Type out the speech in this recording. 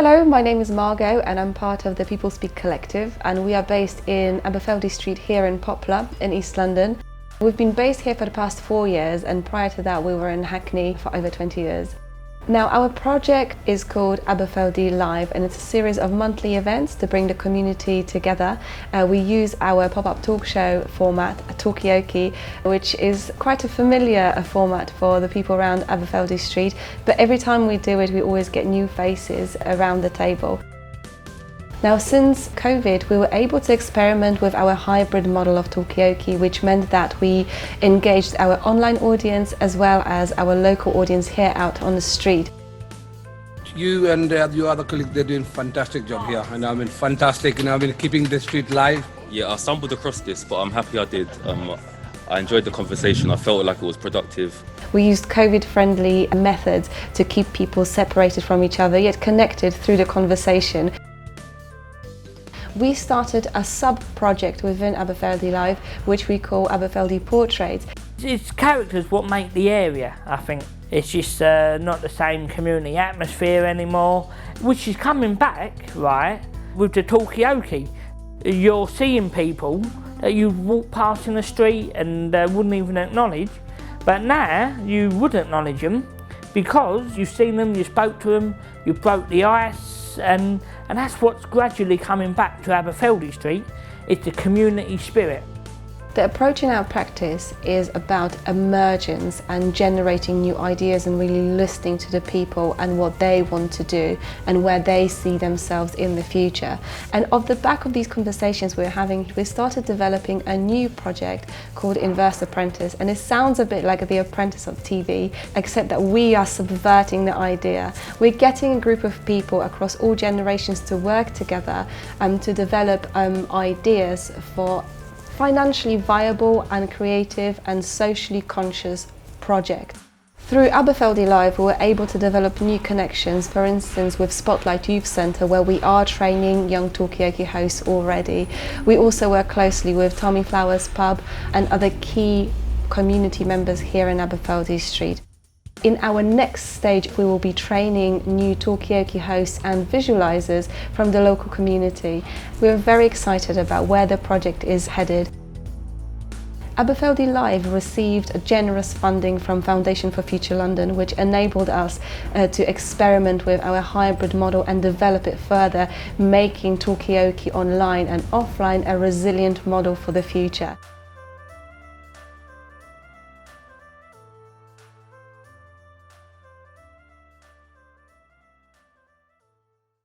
Hello, my name is Margot and I'm part of the People Speak Collective, and we are based in Aberfeldy Street here in Poplar in East London. We've been based here for the past 4 years, and prior to that we were in Hackney for over 20 years. Now our project is called Aberfeldy Live, and it's a series of monthly events to bring the community together. We use our pop-up talk show format, Talkioki, which is quite a familiar format for the people around Aberfeldy Street, but every time we do it we always get new faces around the table. Now, since COVID, we were able to experiment with our hybrid model of Talkioki, which meant that we engaged our online audience as well as our local audience here out on the street. You and your other colleagues, they're doing a fantastic job here, and I mean fantastic, keeping the street live. Yeah, I stumbled across this, but I'm happy I did. I enjoyed the conversation. I felt like it was productive. We used COVID-friendly methods to keep people separated from each other, yet connected through the conversation. We started a sub-project within Aberfeldy Live, which we call Aberfeldy Portraits. It's characters what make the area, I think. It's just not the same community atmosphere anymore, which is coming back, right, with the Talkioki. You're seeing people that you walk past in the street and wouldn't even acknowledge, but now you would acknowledge them because you've seen them, you spoke to them, you broke the ice, and that's what's gradually coming back to Aberfeldy Street. It's the community spirit. The approach in our practice is about emergence and generating new ideas and really listening to the people and what they want to do and where they see themselves in the future. And off the back of these conversations we're having, we started developing a new project called Apprentice, and it sounds a bit like the Apprentice of TV, except that we are subverting the idea. We're getting a group of people across all generations to work together to develop ideas for financially viable and creative and socially conscious project. Through Aberfeldy Live, we were able to develop new connections, for instance with Spotlight Youth Centre, where we are training young Talkioki hosts already. We also work closely with Tommy Flowers Pub and other key community members here in Aberfeldy Street. In our next stage, we will be training new Talkioki hosts and visualizers from the local community. We're very excited about where the project is headed. Aberfeldy Live received a generous funding from Foundation for Future London, which enabled us to experiment with our hybrid model and develop it further, making Talkioki online and offline a resilient model for the future.